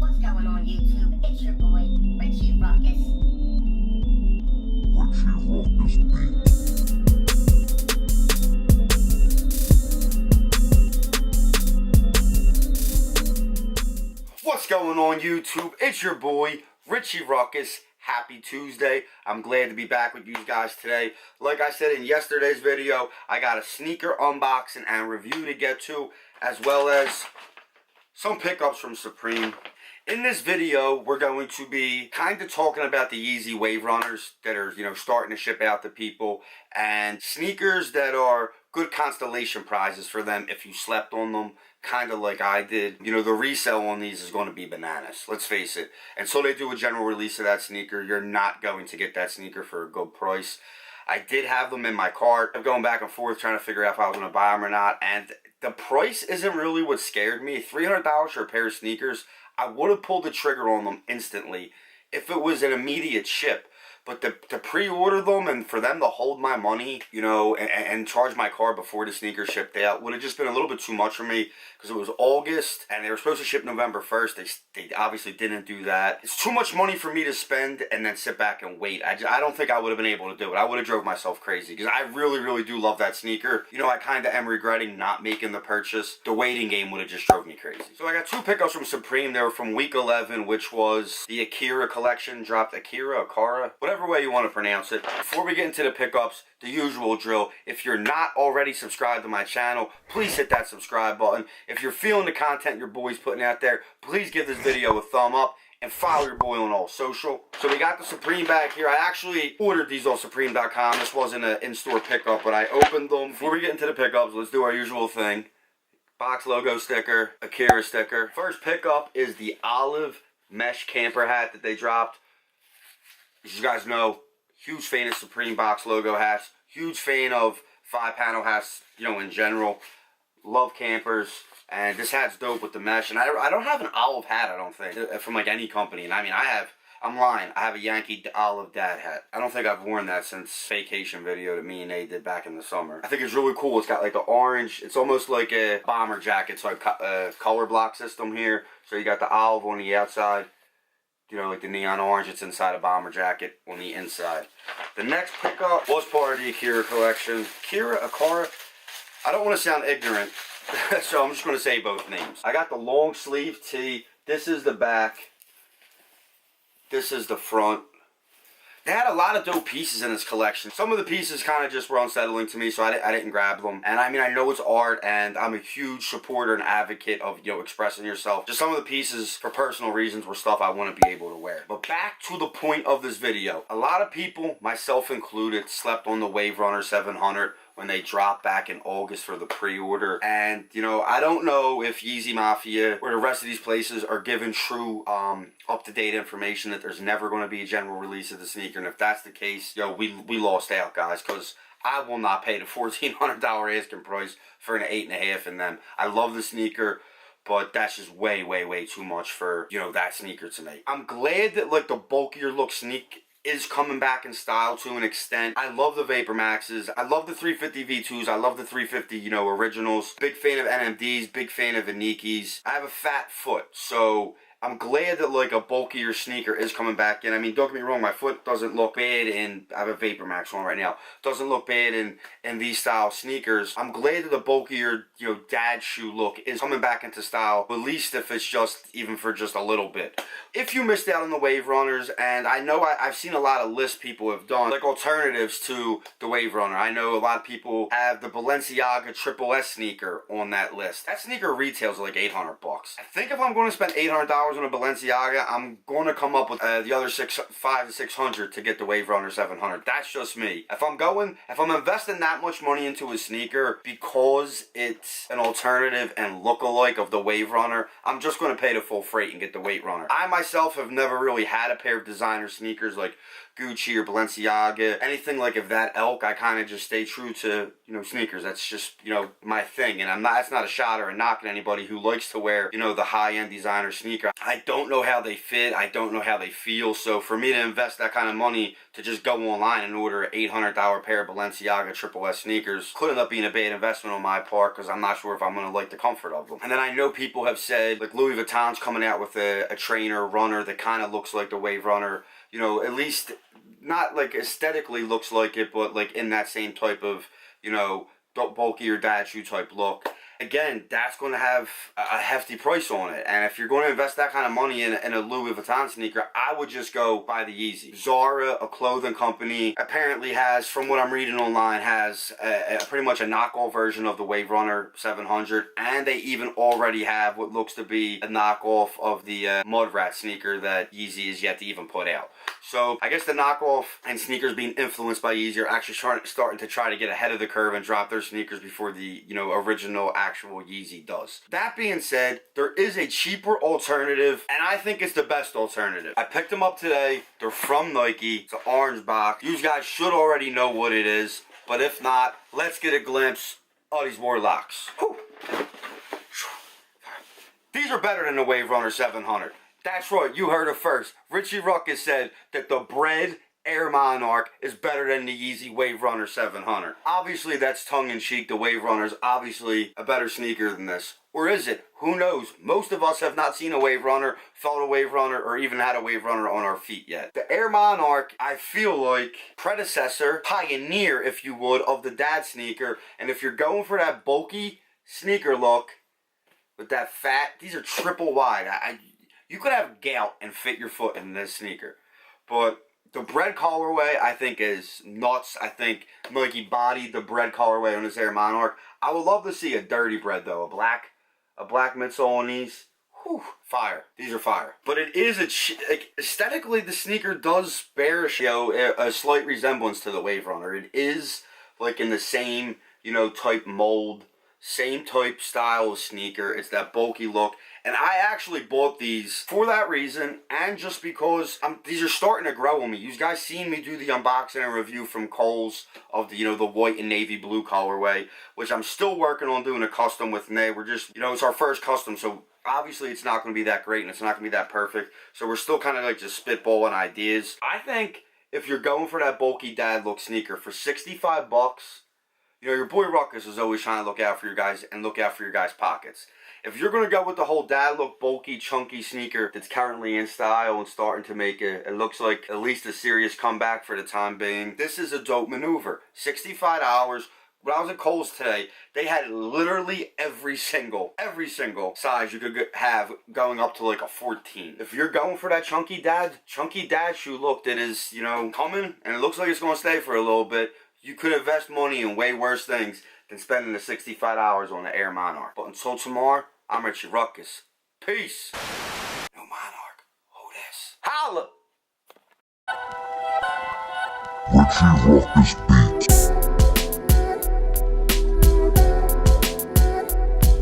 What's going on YouTube? It's your boy, Richie Ruckus. What's going on YouTube? It's your boy, Richie Ruckus. Happy Tuesday. I'm glad to be back with you guys today. Like I said in yesterday's video, I got a sneaker unboxing and review to get to, as well as some pickups from Supreme. In this video, we're going to be kind of talking about the Yeezy Wave Runners that are, starting to ship out to people, and sneakers that are good constellation prizes for them if you slept on them, kind of like I did. The resale on these is going to be bananas, let's face it. Until they do a general release of that sneaker, you're not going to get that sneaker for a good price. I did have them in my cart. I'm going back and forth trying to figure out if I was going to buy them or not, and the price isn't really what scared me. $300 for a pair of sneakers, I would have pulled the trigger on them instantly if it was an immediate ship. But to pre-order them and for them to hold my money, and charge my card before the sneakers shipped out would have just been a little bit too much for me, because it was August and they were supposed to ship November 1st. They obviously didn't do that. It's too much money for me to spend and then sit back and wait. I don't think I would have been able to do it. I would have drove myself crazy, because I really, really do love that sneaker. I kind of am regretting not making the purchase. The waiting game would have just drove me crazy. So I got two pickups from Supreme. They were from week 11, which was the Akira collection. Dropped Akira, whatever way you want to pronounce it. Before we get into the pickups, the usual drill. If you're not already subscribed to my channel, please hit that subscribe button. If you're feeling the content your boy's putting out there, please give this video a thumb up and follow your boy on all social. So we got the Supreme bag here. I actually ordered these on Supreme.com. This wasn't an in-store pickup, but I opened them. Before we get into the pickups, let's do our usual thing. Box logo sticker, Akira sticker. First pickup is the olive mesh camper hat that they dropped. As you guys know, huge fan of Supreme box logo hats. Huge fan of 5-panel hats, in general. Love campers. And this hat's dope with the mesh. And I don't have an olive hat, I don't think, from like any company. And I'm lying. I have a Yankee olive dad hat. I don't think I've worn that since vacation video that me and Nate did back in the summer. I think it's really cool. It's got like the orange. It's almost like a bomber jacket. So a color block system here. So you got the olive on the outside. Like the neon orange, it's inside a bomber jacket on the inside. The next pickup was part of the Akira collection. Akira, I don't want to sound ignorant, so I'm just going to say both names. I got the long sleeve tee. This is the back. This is the front. They had a lot of dope pieces in this collection. Some of the pieces kind of just were unsettling to me, so I didn't grab them. And I know it's art, and I'm a huge supporter and advocate of, expressing yourself. Just some of the pieces, for personal reasons, were stuff I want to be able to wear. But back to the point of this video. A lot of people, myself included, slept on the Wave Runner 700 when they dropped back in August for the pre-order. And, I don't know if Yeezy Mafia or the rest of these places are giving true, up-to-date information that there's never going to be a general release of the sneaker. And if that's the case, we lost out, guys, because I will not pay the $1,400 asking price for an 8.5 in them. I love the sneaker, but that's just way, way, way too much for, that sneaker to me. I'm glad that, like, the bulkier look sneak is coming back in style to an extent. I love the Vapor Maxes. I love the 350 V2s. I love the 350, originals. Big fan of NMDs. Big fan of Anikis. I have a fat foot, so I'm glad that, like, a bulkier sneaker is coming back in. Don't get me wrong, my foot doesn't look bad in, I have a Vapor Max on right now. Doesn't look bad in these style sneakers. I'm glad that the bulkier, dad shoe look is coming back into style, at least if it's even for just a little bit. If you missed out on the Wave Runners, and I know I've seen a lot of lists people have done, like alternatives to the Wave Runner. I know a lot of people have the Balenciaga Triple S sneaker on that list. That sneaker retails like $800. I think if I'm going to spend $800 on a Balenciaga, I'm going to come up with the other $500 to $600 to get the Wave Runner 700. That's just me. If I'm investing that much money into a sneaker because it's an alternative and look-alike of the Wave Runner, I'm just going to pay the full freight and get the Wave Runner. I myself have never really had a pair of designer sneakers like Gucci or Balenciaga, anything like of that ilk. I kind of just stay true to, sneakers. That's just, my thing. And that's not a shot or a knock at anybody who likes to wear, the high-end designer sneaker. I don't know how they fit. I don't know how they feel. So for me to invest that kind of money to just go online and order an $800 pair of Balenciaga Triple S sneakers could end up being a bad investment on my part because I'm not sure if I'm going to like the comfort of them. And then I know people have said, like Louis Vuitton's coming out with a trainer runner that kind of looks like the Wave Runner. You know, at least not like aesthetically looks like it, but like in that same type of, you know, bulkier dad shoe type look. Again, that's going to have a hefty price on it. And if you're going to invest that kind of money in a Louis Vuitton sneaker, I would just go buy the Yeezy. Zara, a clothing company, apparently has, from what I'm reading online, has pretty much a knockoff version of the Wave Runner 700. And they even already have what looks to be a knockoff of the Mud Rat sneaker that Yeezy is yet to even put out. So I guess the knockoff and sneakers being influenced by Yeezy are actually starting to try to get ahead of the curve and drop their sneakers before the, you know, original actual Yeezy does. That being said, there is a cheaper alternative, and I think it's the best alternative. I picked them up today. They're from Nike. It's an orange box. You guys should already know what it is, but if not, let's get a glimpse of these Warlocks. Whew. These are better than the Wave Runner 700. That's right, you heard it first. Richie Ruckus said that the Bread Air Monarch is better than the Yeezy Wave Runner 700. Obviously, that's tongue-in-cheek. The Wave Runner is obviously a better sneaker than this. Or is it? Who knows? Most of us have not seen a Wave Runner, felt a Wave Runner, or even had a Wave Runner on our feet yet. The Air Monarch, I feel like, predecessor, pioneer, if you would, of the dad sneaker. And if you're going for that bulky sneaker look, with that fat, these are triple wide. You could have gout and fit your foot in this sneaker. But the Bread colorway, I think, is nuts. I think Nike bodied the Bread colorway on this Air Monarch. I would love to see a dirty Bread, though. A black midsole on these. Whew, fire. These are fire. But it is like, aesthetically, the sneaker does bear a slight resemblance to the Wave Runner. It is like in the same, you know, type mold, same type style of sneaker. It's that bulky look. And I actually bought these for that reason, and just because these are starting to grow on me. You guys seen me do the unboxing and review from Kohl's of the, you know, the white and navy blue colorway, which I'm still working on doing a custom with Nay. We're just, you know, it's our first custom, so obviously it's not going to be that great and it's not going to be that perfect. So we're still kind of like just spitballing ideas. I think if you're going for that bulky dad look sneaker for 65 bucks, you know, your boy Ruckus is always trying to look out for your guys and look out for your guys' pockets. If you're going to go with the whole dad look, bulky, chunky sneaker that's currently in style and starting to make it looks like at least a serious comeback for the time being, this is a dope maneuver. $65. When I was at Kohl's today, they had literally every single size you could have going up to like a 14. If you're going for that chunky dad shoe look that is, you know, coming and it looks like it's going to stay for a little bit, you could invest money in way worse things than spending the $65 on the Air Monarch. But until tomorrow, I'm Richie Ruckus. Peace. No Monarch. Who this? Holla! Richie Ruckus